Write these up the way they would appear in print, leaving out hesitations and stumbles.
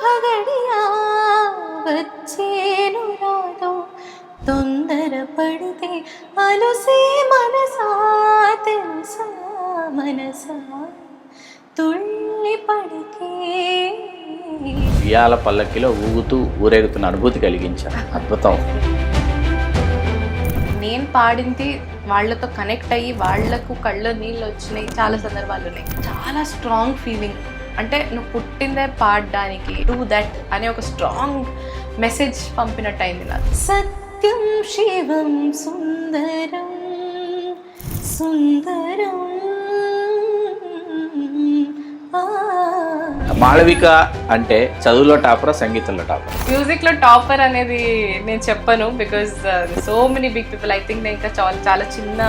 శుభగడియా వచ్చేను రాదో తొందర పడితే అలుసే మనసా తెలుసా మనసా తుళ్ళి పడితే. ఉయ్యాల పల్లకిలో ఊగుతూ ఊరేగుతున్న అనుభూతి కలిగించారు. అద్భుతం. నేను పాడింది వాళ్ళతో కనెక్ట్ అయ్యి వాళ్లకు కళ్ళ నీళ్ళు వచ్చినాయి చాలా సందర్భాలు ఉన్నాయి. చాలా స్ట్రాంగ్ ఫీలింగ్, అంటే నువ్వు పుట్టిందే పాడడానికి, డూ దట్ అనే ఒక స్ట్రాంగ్ మెసేజ్ పంపినట్టు అయింది నాకు. సత్యం శివం సుందరం సుందరం. మాళవిక అంటే చదువులో టాపరా, సంగీతంలో టాపరా? మ్యూజిక్ లో టాపర్ అనేది నేను చెప్పను, because so many big people. I think నేను ఇంకా చాలా చిన్న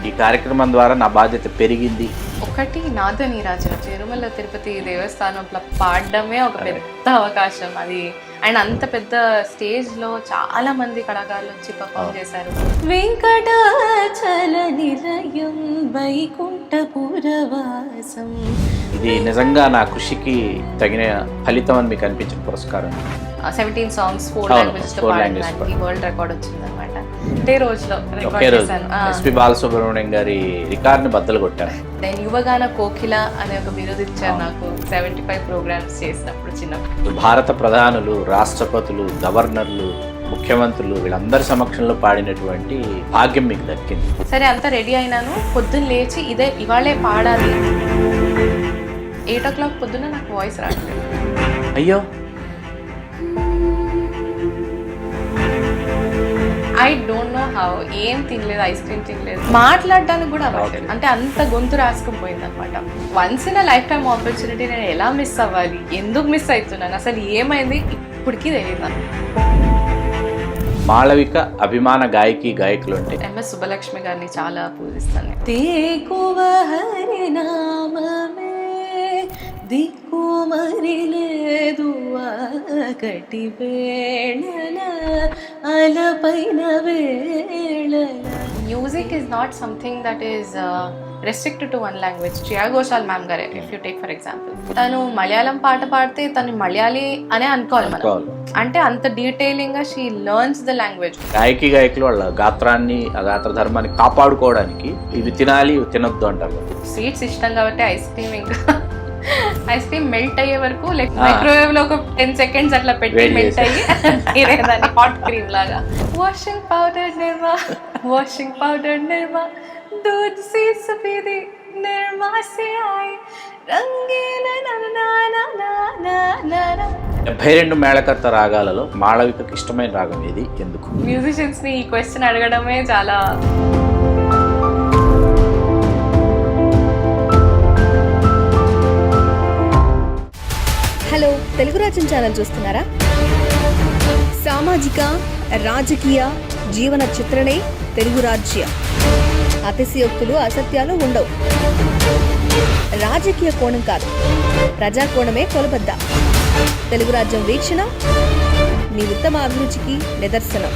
ఈ కార్యక్రమం ద్వారా నా బాధ్యత పెరిగింది. ఒకటి నాదని రాజు తిరుమల తిరుపతి దేవస్థానంలో పాడడమే ఒక పెద్ద అవకాశం అది. అండ్ అంత పెద్ద స్టేజ్ లో చాలా మంది కళాకారులు వచ్చి పర్ఫామ్ చేశారు. వెంకటాచల నిలయం వైకుంఠపురవాసం. ఇది నిజంగా నా కృషికి తగిన ఫలితం అని మీకు అనిపించిన పురస్కారం. 17 songs 4 languages లో పాడడానికి వరల్డ్ రికార్డ్ వచ్చింది అనమాట. ఒకే రోజులో రికార్డ్ చేశాను. ఎస్పి బాలసుబ్రహ్మణ్యం గారి రికార్డుని బద్దలు కొట్టాను. నేను యువగాన కోకిల అనే ఒక బిరుదు ఇచ్చారు నాకు 75 ప్రోగ్రామ్స్ చేసినప్పుడు చిన్నప్పుడు. భారత ప్రధానులు, రాష్ట్రపతులు, గవర్నర్లు, ముఖ్యమంత్రులు వీళ్ళందరి సమక్షంలో పాడినటువంటి భాగ్యం మీకు దక్కింది. సరే అంతా రెడీ అయినాను. పొద్దున్న లేచి ఇవాళే పాడాలి. 8 o'clock పొద్దున్న నాకు వాయిస్ రావట్లేదు. అయ్యో, ఐ డోంట్ నో హౌ. ఏం తినలేదు, ఐస్ క్రీమ్ తినలేదు, మాట్లాడడానికి కూడా అవ్వట్లేదు. అంటే అంత గొంతు రాసుకుపోయింది అనమాట. Once in life time opportunity నేను ఎలా మిస్ అవ్వాలి, ఎందుకు మిస్ అవుతున్నాను, అసలు ఏమైంది ఇప్పటికీ తెలియదు నాకు. మాళవిక అభిమాన గాయకులు అంటే MS సుబ్బలక్ష్మి గారిని చాలా పూజిస్తాను. తేకువ హరినామమే దిక్కు మరి లేదు ఒకటి వేళల అలపైన వేళల. Music is not something that is restricted to one language. Shreya Ghoshal ma'am గారే if you take for example, తను మలయాళం పాట పాడితే తను మలయాళీ అనే అనుకోవాలి మనం. అంటే అంత డీటెయిలింగ్ గా షీ లెర్న్స్ ద లాంగ్వేజ్. గాయకులు వాళ్ళ గాత్రాన్ని, ఆ గాత్ర ధర్మాన్ని కాపాడుకోవడానికి ఇవి తినాలి, ఇవి తినొద్దు అంటారు. స్వీట్స్ ఇష్టం కాబట్టి ఐస్ క్రీమ్, ఇంకా ఐస్ క్రీమ్ మెల్ట్ అయ్యే వరకు లైక్ మైక్రోవేవ్ లో ఒక 10 seconds అట్లా పెట్టి మెల్ట్ అయ్యి తీరేదాన్ని హాట్ క్రీమ్ లాగా. వాషింగ్ పౌడర్ నిర్మా दूध से सफेदी निर्मा से आए रंगीन ना ना ना ना ना ना. 72 మేళకర్త రాగాలలో మాళవికకి ఇష్టమైన రాగం ఏది, ఎందుకు? మ్యూజిషియన్స్ ని ఈ క్వశ్చన్ అడగడమే చాలా. హలో, తెలుగు రాజ్యం ఛానల్ చూస్తున్నారా? సామాజిక రాజకీయ జీవన చిత్రణే తెలుగు రాజ్యం. అతిశయోక్తులు, అసత్యాలు ఉండవు. రాజకీయ కోణం కాదు, ప్రజా కోణమే కొలబద్ద. తెలుగు రాజ్యం వీక్షణ మీ ఉత్తమ అభిరుచికి నిదర్శనం.